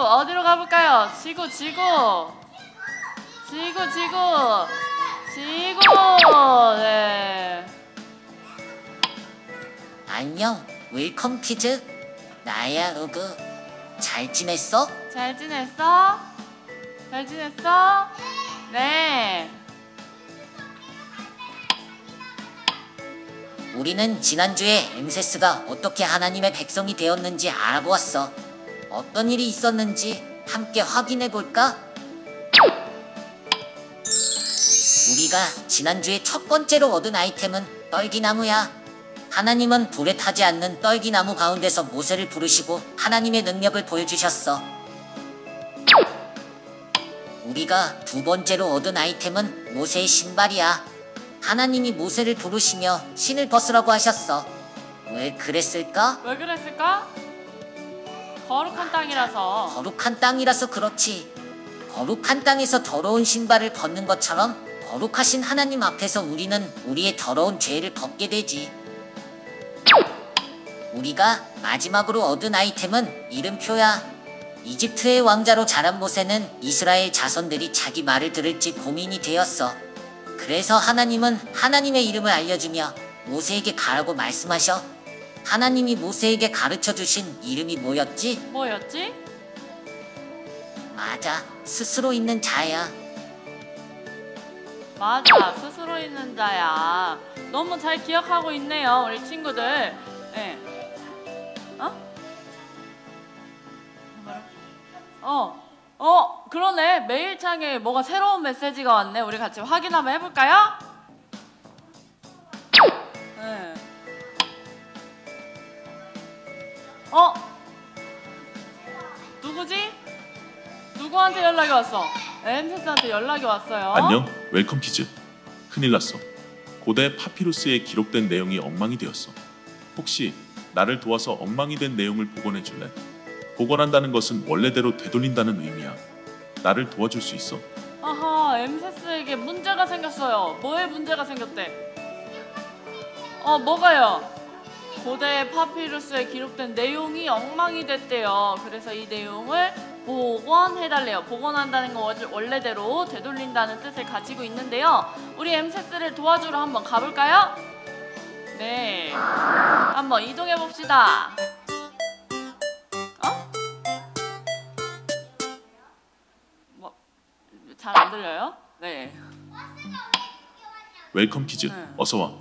어디로 가볼까요? 지구 지구 지구 지구 지구. 네. 안녕, 웰컴 키즈. 나야, 으그. 잘 지냈어? 잘 지냈어? 잘 지냈어? 네. 우리는 지난주에 엠세스가 어떻게 하나님의 백성이 되었는지 알아보았어. 어떤 일이 있었는지 함께 확인해 볼까? 우리가 지난주에 첫 번째로 얻은 아이템은 떨기나무야. 하나님은 불에 타지 않는 떨기나무 가운데서 모세를 부르시고 하나님의 능력을 보여주셨어. 우리가 두 번째로 얻은 아이템은 모세의 신발이야. 하나님이 모세를 부르시며 신을 벗으라고 하셨어. 왜 그랬을까? 왜 그랬을까? 거룩한 땅이라서. 거룩한 땅이라서 그렇지. 거룩한 땅에서 더러운 신발을 벗는 것처럼 거룩하신 하나님 앞에서 우리는 우리의 더러운 죄를 벗게 되지. 우리가 마지막으로 얻은 아이템은 이름표야. 이집트의 왕자로 자란 모세는 이스라엘 자손들이 자기 말을 들을지 고민이 되었어. 그래서 하나님은 하나님의 이름을 알려주며 모세에게 가라고 말씀하셔. 하나님이 모세에게 가르쳐주신 이름이 뭐였지? 뭐였지? 맞아, 스스로 있는 자야. 맞아, 스스로 있는 자야. 너무 잘 기억하고 있네요, 우리 친구들. 네. 그러네. 메일창에 뭐가 새로운 메시지가 왔네. 우리 같이 확인 한번 해볼까요? 네. 누구지? 누구한테 연락이 왔어? 엠세스한테 연락이 왔어요. 안녕, 웰컴 키즈. 큰일 났어. 고대 파피루스에 기록된 내용이 엉망이 되었어. 혹시 나를 도와서 엉망이 된 내용을 복원해 줄래? 복원한다는 것은 원래대로 되돌린다는 의미야. 나를 도와줄 수 있어? 아하, 엠세스에게 문제가 생겼어요. 뭐에 문제가 생겼대? 뭐가요? 고대 파피루스에 기록된 내용이 엉망이 됐대요. 그래서 이 내용을 복원해달래요. 복원한다는 건 원래대로 되돌린다는 뜻을 가지고 있는데요. 우리 엠세스를 도와주러 한번 가볼까요? 네, 한번 이동해봅시다. 잘 안 들려요? 네. 웰컴 키즈, 어서 와.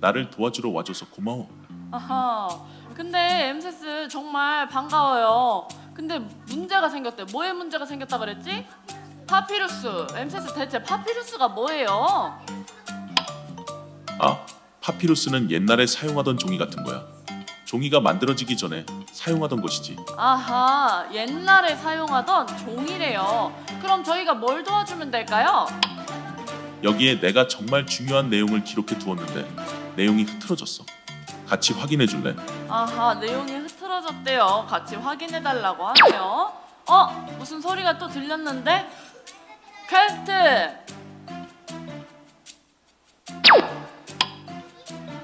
나를 도와주러 와줘서 고마워. 아하, 근데 엠세스 정말 반가워요. 근데 문제가 생겼대. 뭐에 문제가 생겼다 그랬지? 파피루스. 엠세스 대체 파피루스가 뭐예요? 아, 파피루스는 옛날에 사용하던 종이 같은 거야. 종이가 만들어지기 전에 사용하던 것이지. 아하, 옛날에 사용하던 종이래요. 그럼 저희가 뭘 도와주면 될까요? 여기에 내가 정말 중요한 내용을 기록해 두었는데 내용이 흐트러졌어. 같이 확인해 줄래? 아하, 내용이 흐트러졌대요. 같이 확인해 달라고 하네요. 무슨 소리가 또 들렸는데? 퀘스트!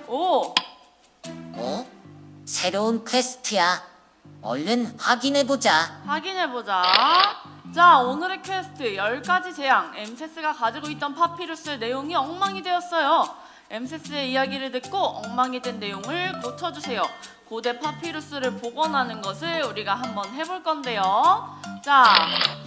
오! 새로운 퀘스트야. 얼른 확인해보자. 확인해보자. 자, 오늘의 퀘스트 10가지 재앙. 엠세스가 가지고 있던 파피루스의 내용이 엉망이 되었어요. 엠세스의 이야기를 듣고 엉망이 된 내용을 고쳐주세요. 고대 파피루스를 복원하는 것을 우리가 한번 해볼 건데요. 자,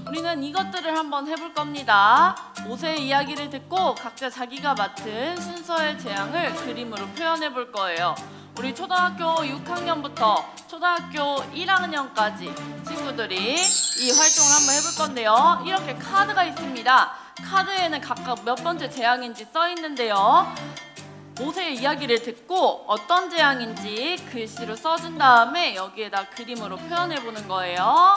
우리는 이것들을 한번 해볼 겁니다. 모세의 이야기를 듣고 각자 자기가 맡은 순서의 재앙을 그림으로 표현해 볼 거예요. 우리 초등학교 6학년부터 초등학교 1학년까지 친구들이 이 활동을 한번 해볼 건데요. 이렇게 카드가 있습니다. 카드에는 각각 몇 번째 재앙인지 써 있는데요. 모세의 이야기를 듣고 어떤 재앙인지 글씨로 써준 다음에 여기에다 그림으로 표현해보는 거예요.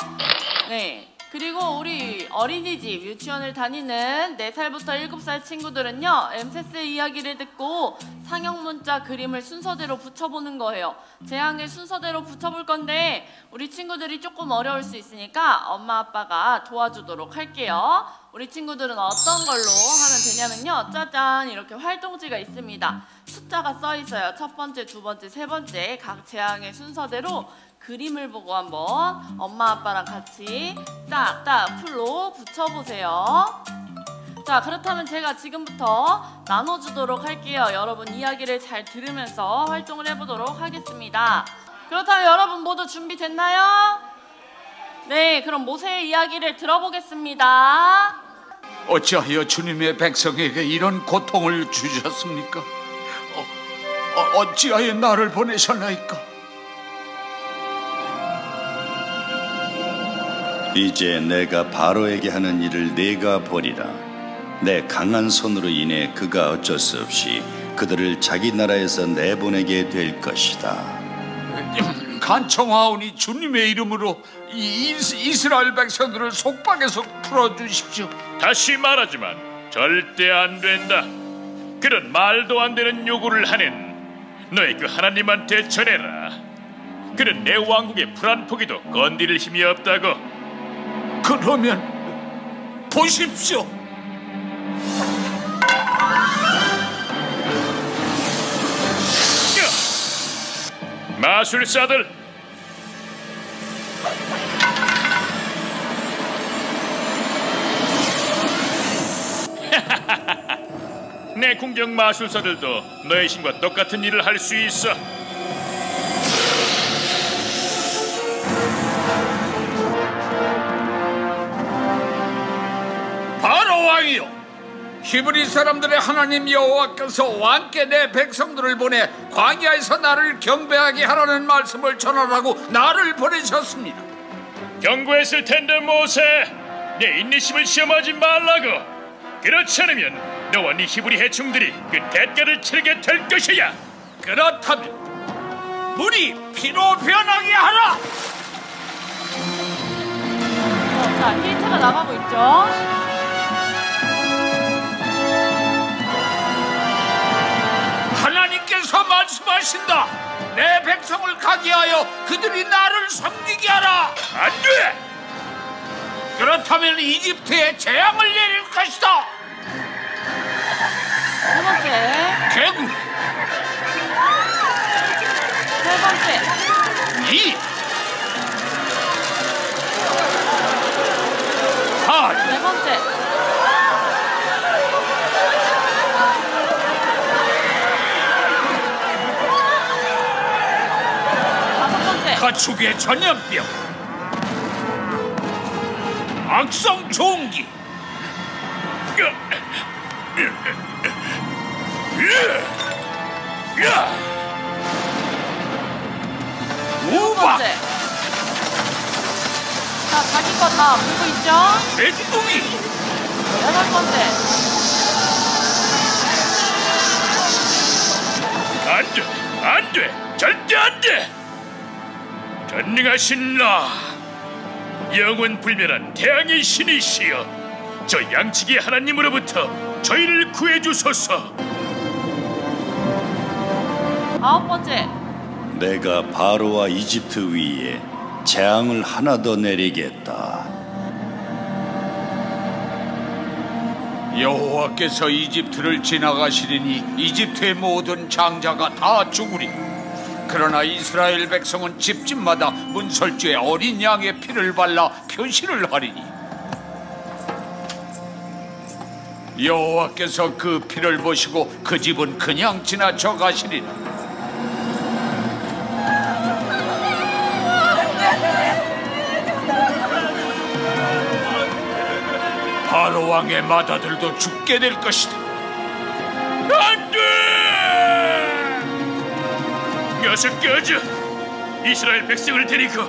네. 그리고 우리 어린이집, 유치원을 다니는 4살부터 7살 친구들은요, 엠세스의 이야기를 듣고 상형 문자 그림을 순서대로 붙여보는 거예요. 재앙을 순서대로 붙여볼 건데 우리 친구들이 조금 어려울 수 있으니까 엄마 아빠가 도와주도록 할게요. 우리 친구들은 어떤 걸로 하면 되냐면요, 짜잔, 이렇게 활동지가 있습니다. 숫자가 써 있어요. 첫 번째, 두 번째, 세 번째 각 재앙의 순서대로 그림을 보고 한번 엄마 아빠랑 같이 딱딱 풀로 붙여보세요. 자, 그렇다면 제가 지금부터 나눠주도록 할게요. 여러분 이야기를 잘 들으면서 활동을 해보도록 하겠습니다. 그렇다면 여러분 모두 준비됐나요? 네, 그럼 모세의 이야기를 들어보겠습니다. 어찌하여 주님의 백성에게 이런 고통을 주셨습니까? 어찌하여 나를 보내셨나이까? 이제 내가 바로에게 하는 일을 네가 보리라. 내 강한 손으로 인해 그가 어쩔 수 없이 그들을 자기 나라에서 내보내게 될 것이다. 간청하오니 주님의 이름으로 이스라엘 백성들을 속박에서 풀어주십시오. 다시 말하지만 절대 안 된다. 그런 말도 안 되는 요구를 하는 너의 그 하나님한테 전해라. 그는 내 왕국의 풀 한 포기도 건드릴 힘이 없다고. 그러면 보십시오. 마술사들, 내 궁정 마술사들도 너의 신과 똑같은 일을 할 수 있어. 바로 왕이요, 히브리 사람들의 하나님 여호와께서 왕께 내 백성들을 보내 광야에서 나를 경배하게 하라는 말씀을 전하라고 나를 보내셨습니다. 경고했을 텐데 모세, 내 인내심을 시험하지 말라고. 그렇지 않으면 너와 네 히브리 해충들이 그 대가를 치르게 될 것이야. 그렇다면 물이 피로 변하게 하라. 자, 히트가 나가고 있죠. 하나님께서 말씀하신다. 내 백성을 가게 하여 그들이 나를 섬기게 하라. 안 돼! 그렇다면 이집트에 재앙을 내릴 것이다. 세 번째, 개구, 세 번째, 이, 하, 네 번째, 다섯 번째, 가축의 전염병, 악성 종기, 일곱 우박, 번째. 자, 자기 거 다 보고 있죠? 메뚜기, 여덟 번째, 안 돼! 안 돼! 절대 안 돼! 전능하신 나, 영원 불멸한 태양의 신이시여, 저 양치기 하나님으로부터 저희를 구해주소서. 아홉 번째, 내가 바로와 이집트 위에 재앙을 하나 더 내리겠다. 여호와께서 이집트를 지나가시리니 이집트의 모든 장자가 다 죽으리. 그러나 이스라엘 백성은 집집마다 문설주에 어린 양의 피를 발라 표시를 하리니 여호와께서 그 피를 보시고 그 집은 그냥 지나쳐 가시리라. 바로 왕의 맏아들도 죽게 될 것이다. 안 돼! 어서 꺼져! 이스라엘 백성을 데리고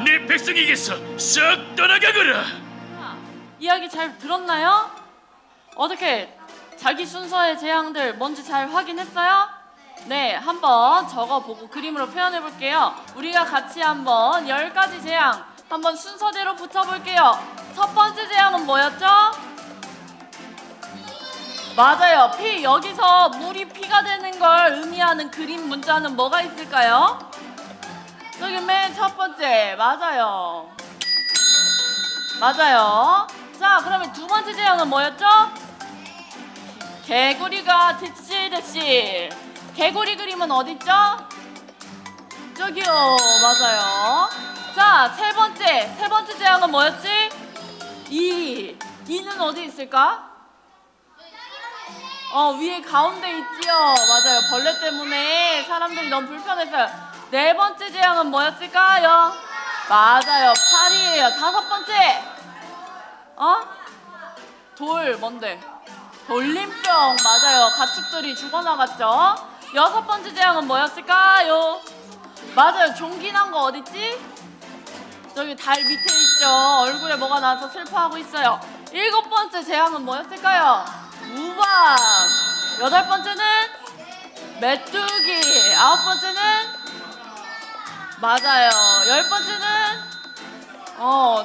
네 백성에게서 썩 떠나가거라! 이야기 잘 들었나요? 어떻게 자기 순서의 재앙들 뭔지 잘 확인했어요? 네, 한번 적어보고 그림으로 표현해 볼게요. 우리가 같이 한번 10가지 재앙 한번 순서대로 붙여볼게요. 첫 번째 재앙은 뭐였죠? 맞아요, 피. 여기서 물이 피가 되는 걸 의미하는 그림 문자는 뭐가 있을까요? 여기 맨 첫 번째. 맞아요. 맞아요. 자, 그러면 두 번째 재앙은 뭐였죠? 개구리가 득실득실. 개구리 그림은 어딨죠? 저기요. 맞아요. 자, 세 번째 재앙은 뭐였지? 이는 어디 있을까? 위에 가운데 있지요. 맞아요. 벌레 때문에 사람들이 너무 불편했어요. 네 번째 재앙은 뭐였을까요? 맞아요. 8이에요. 다섯 번째. 뭔데? 돌림병. 맞아요. 가축들이 죽어나갔죠. 여섯 번째 재앙은 뭐였을까요? 맞아요. 종기 난 거 어딨지? 저기 달 밑에 있죠. 얼굴에 뭐가 나서 슬퍼하고 있어요. 일곱 번째 재앙은 뭐였을까요? 우박. 여덟 번째는 메뚜기. 아홉 번째는 맞아요. 열 번째는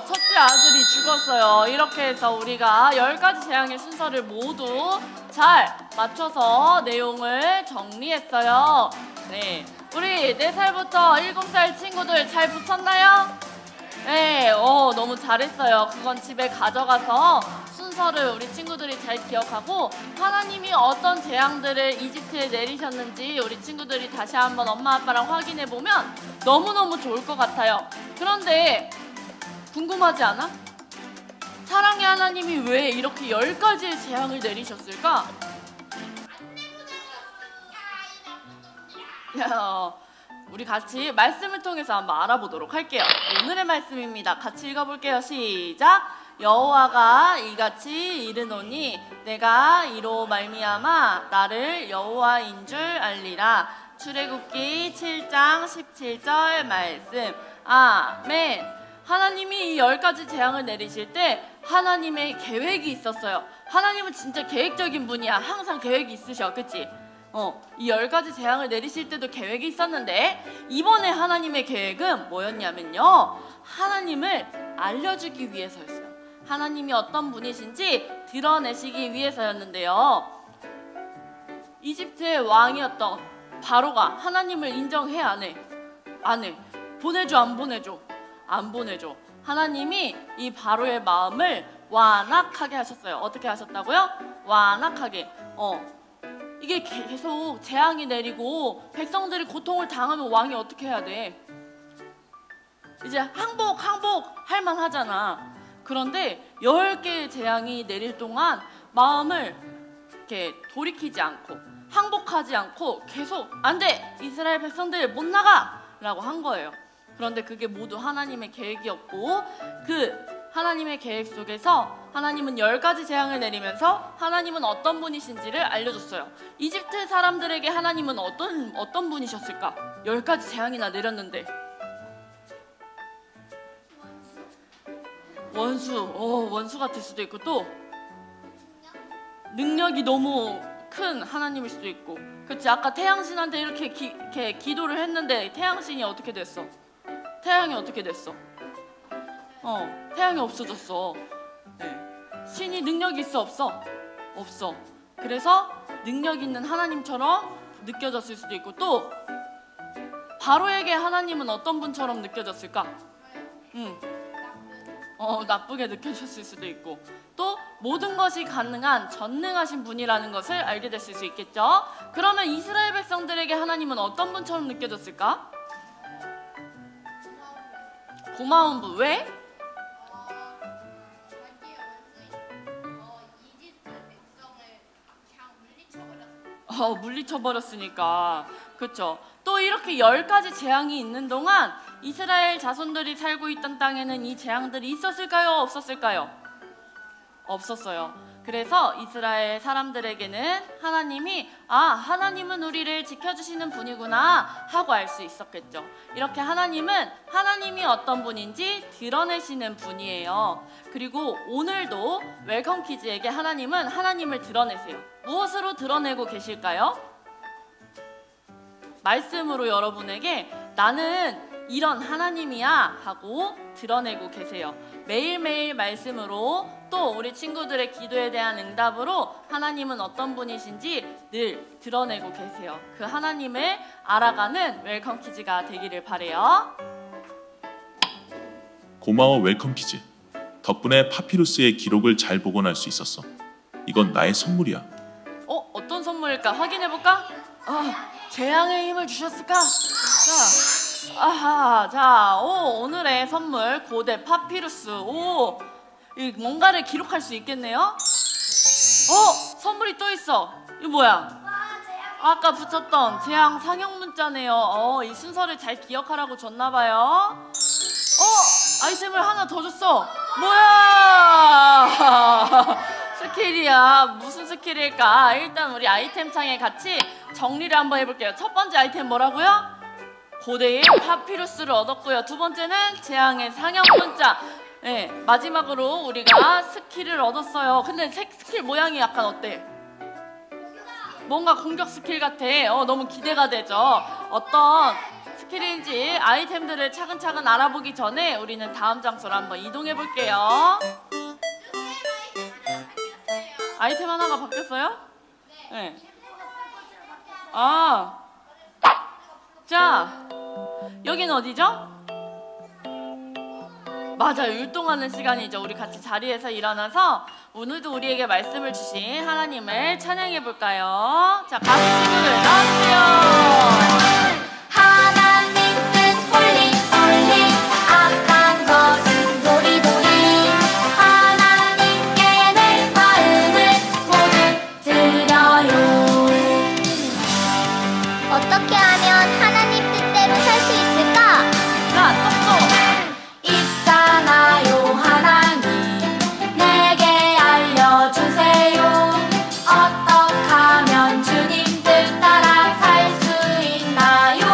첫째 아들이 죽었어요. 이렇게 해서 우리가 10가지 재앙의 순서를 모두 잘 맞춰서 내용을 정리했어요. 네, 우리 4살부터 7살 친구들 잘 붙였나요? 네, 너무 잘했어요. 그건 집에 가져가서 순서를 우리 친구들이 잘 기억하고 하나님이 어떤 재앙들을 이집트에 내리셨는지 우리 친구들이 다시 한번 엄마 아빠랑 확인해보면 너무너무 좋을 것 같아요. 그런데 궁금하지 않아? 사랑의 하나님이 왜 이렇게 10가지의 재앙을 내리셨을까? 우리 같이 말씀을 통해서 한번 알아보도록 할게요. 오늘의 말씀입니다. 같이 읽어볼게요. 시작! 여호와가 이같이 이르노니 내가 이로 말미암아 나를 여호와인 줄 알리라. 출애굽기 7장 17절 말씀. 아멘. 하나님이 이 10가지 재앙을 내리실 때 하나님의 계획이 있었어요. 하나님은 진짜 계획적인 분이야. 항상 계획이 있으셔. 그치? 이 10가지 재앙을 내리실 때도 계획이 있었는데 이번에 하나님의 계획은 뭐였냐면요, 하나님을 알려주기 위해서였어요. 하나님이 어떤 분이신지 드러내시기 위해서였는데요, 이집트의 왕이었던 바로가 하나님을 인정해 안 해? 안 해. 보내줘 안 보내줘? 안 보내줘. 하나님이 이 바로의 마음을 완악하게 하셨어요. 어떻게 하셨다고요? 완악하게. 이게 계속 재앙이 내리고 백성들이 고통을 당하면 왕이 어떻게 해야 돼? 이제 항복 할만 하잖아. 그런데 10개의 재앙이 내릴 동안 마음을 이렇게 돌이키지 않고 항복하지 않고 계속 안 돼! 이스라엘 백성들 못 나가! 라고 한 거예요. 그런데 그게 모두 하나님의 계획이었고, 그 하나님의 계획 속에서 하나님은 10가지 재앙을 내리면서 하나님은 어떤 분이신지를 알려줬어요. 이집트 사람들에게 하나님은 어떤 분이셨을까? 10가지 재앙이나 내렸는데. 원수 같을 수도 있고, 또 능력이 너무 큰 하나님일 수도 있고. 그치? 아까 태양신한테 이렇게 기도를 했는데 태양신이 어떻게 됐어? 태양이 어떻게 됐어? 태양이 없어졌어. 네. 신이 능력이 있어 없어? 없어. 그래서 능력 있는 하나님처럼 느껴졌을 수도 있고, 또 바로에게 하나님은 어떤 분처럼 느껴졌을까? 나쁘게 느껴졌을 수도 있고, 또 모든 것이 가능한 전능하신 분이라는 것을 알게 됐을 수 있겠죠. 그러면 이스라엘 백성들에게 하나님은 어떤 분처럼 느껴졌을까? 고마운 분. 왜? 물리쳐버렸으니까. 그쵸? 또 이렇게 10가지 재앙이 있는 동안 이스라엘 자손들이 살고 있던 땅에는 이 재앙들이 있었을까요? 없었을까요? 없었어요. 그래서 이스라엘 사람들에게는 하나님이 하나님은 우리를 지켜주시는 분이구나 하고 알 수 있었겠죠. 이렇게 하나님은 하나님이 어떤 분인지 드러내시는 분이에요. 그리고 오늘도 웰컴 키즈에게 하나님은 하나님을 드러내세요. 무엇으로 드러내고 계실까요? 말씀으로 여러분에게 나는 이런 하나님이야 하고 드러내고 계세요. 매일매일 말씀으로, 또 우리 친구들의 기도에 대한 응답으로 하나님은 어떤 분이신지 늘 드러내고 계세요. 그 하나님을 알아가는 웰컴 키즈가 되기를 바래요. 고마워 웰컴 키즈. 덕분에 파피루스의 기록을 잘 복원할 수 있었어. 이건 나의 선물이야. 어떤 선물일까? 확인해볼까? 재앙의 힘을 주셨을까? 자, 아하, 자, 오늘의 선물 고대 파피루스. 이 뭔가를 기록할 수 있겠네요. 선물이 또 있어. 이거 뭐야? 아까 붙였던 재앙 상형 문자네요. 이 순서를 잘 기억하라고 줬나봐요. 아이템을 하나 더 줬어. 뭐야? 스킬이야. 무슨 스킬일까? 일단 우리 아이템 창에 같이 정리를 한번 해볼게요. 첫 번째 아이템 뭐라고요? 고대의 파피루스를 얻었고요. 두 번째는 재앙의 상형 문자. 네, 마지막으로 우리가 스킬을 얻었어요. 근데 스킬 모양이 약간 어때? 뭔가 공격 스킬 같아. 너무 기대가 되죠. 어떤 스킬인지 아이템들을 차근차근 알아보기 전에 우리는 다음 장소로 한번 이동해 볼게요. 아이템 하나가 바뀌었어요? 네. 자, 여기는 어디죠? 맞아요. 율동하는 시간이죠. 우리 같이 자리에서 일어나서 오늘도 우리에게 말씀을 주신 하나님을 찬양해 볼까요? 자, 가수 친구들 나와주세요. 하나님 뜻 홀리 홀리 악한 것은 도리도리 하나님께 내 마음을 모두 드려요. 어떻게 하면 하나님 뜻대로 살 수 있을까? 자, 똑똑. 있잖아요 하나님 내게 알려주세요. 어떻게 하면 주님 뜻 따라 살 수 있나요?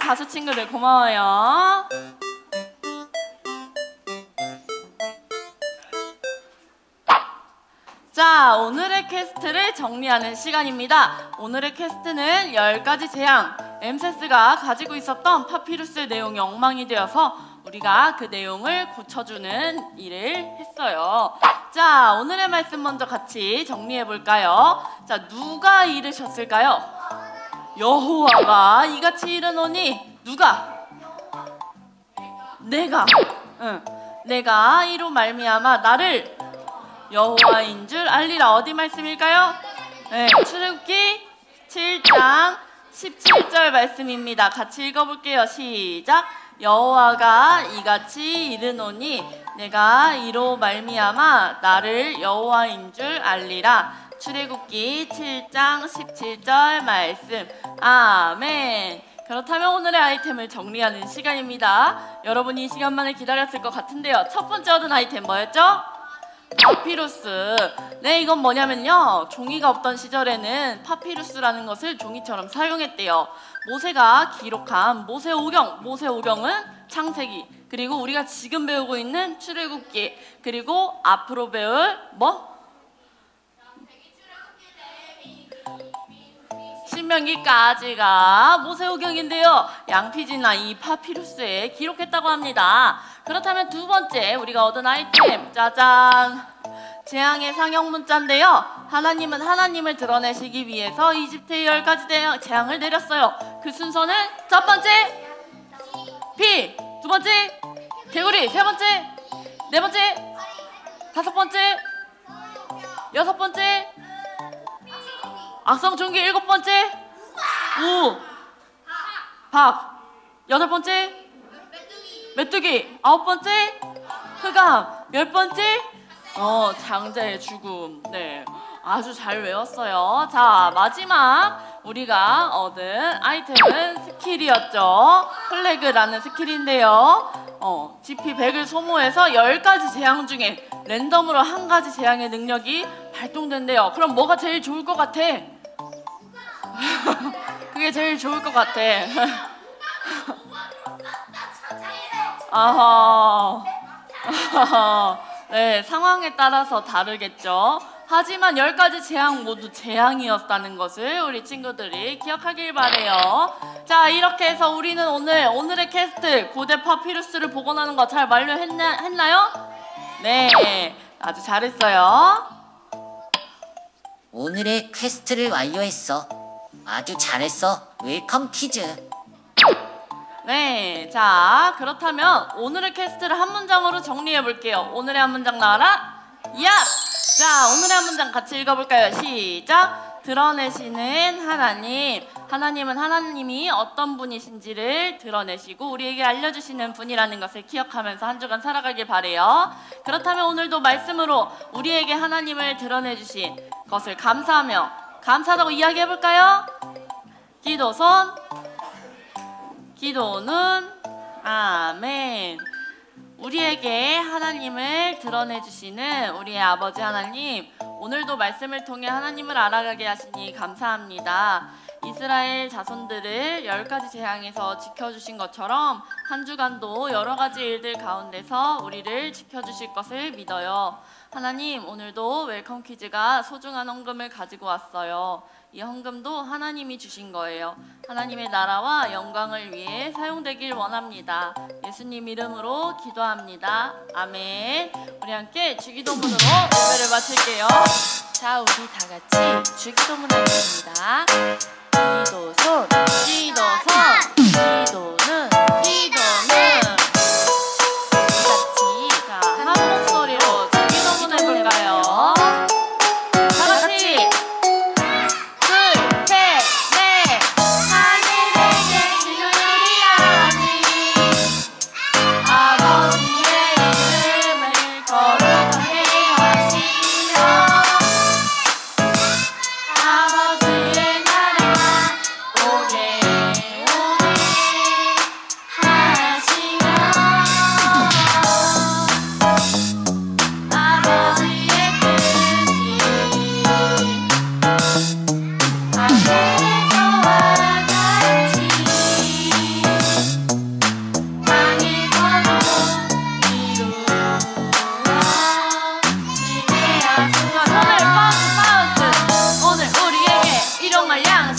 가수 친구들 고마워요. 자, 오늘의 퀘스트를 정리하는 시간입니다. 오늘의 퀘스트는 10가지 재앙, 엠세스가 가지고 있었던 파피루스의 내용이 엉망이 되어서 우리가 그 내용을 고쳐주는 일을 했어요. 자, 오늘의 말씀 먼저 같이 정리해볼까요? 자, 누가 이르셨을까요? 여호와가 이같이 이르노니 누가? 내가. 내가 이로 말미암아 나를 여호와인 줄 알리라. 어디 말씀일까요? 네, 출애굽기 7장 17절 말씀입니다. 같이 읽어볼게요. 시작. 여호와가 이같이 이르노니 내가 이로 말미암아 나를 여호와인 줄 알리라. 출애굽기 7장 17절 말씀. 아멘. 그렇다면 오늘의 아이템을 정리하는 시간입니다. 여러분이 이 시간만을 기다렸을 것 같은데요. 첫 번째 얻은 아이템 뭐였죠? 파피루스. 네, 이건 뭐냐면요, 종이가 없던 시절에는 파피루스라는 것을 종이처럼 사용했대요. 모세가 기록한 모세오경은 창세기, 그리고 우리가 지금 배우고 있는 출애굽기, 그리고 앞으로 배울 신명기까지가 모세오경인데요. 양피지나 이 파피루스에 기록했다고 합니다. 그렇다면 두 번째 우리가 얻은 아이템, 짜잔! 재앙의 상형 문자인데요. 하나님은 하나님을 드러내시기 위해서 이집트에 10가지 재앙을 내렸어요. 그 순서는 첫 번째 피, 두 번째 개구리, 세 번째, 네 번째, 다섯 번째, 여섯 번째 악성종기, 일곱 번째 박, 여덟 번째 메뚜기, 아홉 번째 흑암, 열 번째 장자의 죽음. 네, 아주 잘 외웠어요. 자, 마지막 우리가 얻은 아이템은 스킬이었죠. 플래그라는 스킬인데요. GP 100을 소모해서 10가지 재앙 중에 랜덤으로 한 가지 재앙의 능력이 발동된대요. 그럼 뭐가 제일 좋을 것 같아? 그게 제일 좋을 것 같아. 네, 상황에 따라서 다르겠죠. 하지만 10가지 재앙 모두 재앙이었다는 것을 우리 친구들이 기억하길 바래요. 자, 이렇게 해서 우리는 오늘의 퀘스트 고대 파피루스를 복원하는 거 잘 완료했나요? 네, 아주 잘했어요. 오늘의 퀘스트를 완료했어. 아주 잘했어. 웰컴 키즈. 네, 자, 그렇다면 오늘의 퀘스트를 한 문장으로 정리해 볼게요. 오늘의 한 문장 나와라. 야! 자, 오늘의 한 문장 같이 읽어볼까요? 시작! 드러내시는 하나님. 하나님은 하나님이 어떤 분이신지를 드러내시고 우리에게 알려주시는 분이라는 것을 기억하면서 한 주간 살아가길 바래요. 그렇다면 오늘도 말씀으로 우리에게 하나님을 드러내주신 것을 감사하며 감사하다고 이야기해볼까요? 기도손, 기도는 아멘. 우리에게 하나님을 드러내주시는 우리의 아버지 하나님, 오늘도 말씀을 통해 하나님을 알아가게 하시니 감사합니다. 이스라엘 자손들을 10가지 재앙에서 지켜주신 것처럼 한 주간도 여러 가지 일들 가운데서 우리를 지켜주실 것을 믿어요. 하나님, 오늘도 웰컴 퀴즈가 소중한 헌금을 가지고 왔어요. 이 헌금도 하나님이 주신 거예요. 하나님의 나라와 영광을 위해 사용되길 원합니다. 예수님 이름으로 기도합니다. 아멘. 우리 함께 주기도문으로 예배를 마칠게요. 자, 우리 다 같이 주기도문 하겠습니다. 기도손, 기도손, 기도는, 기도는. 같이 자, 한 목소리로 주기도문 해볼까요? 다 같이.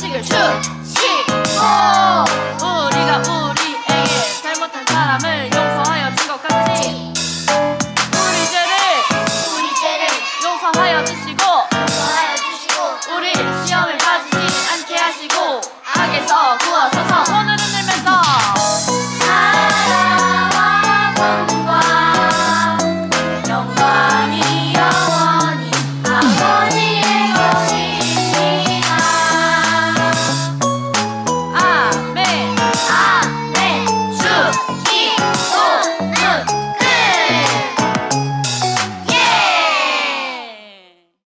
슛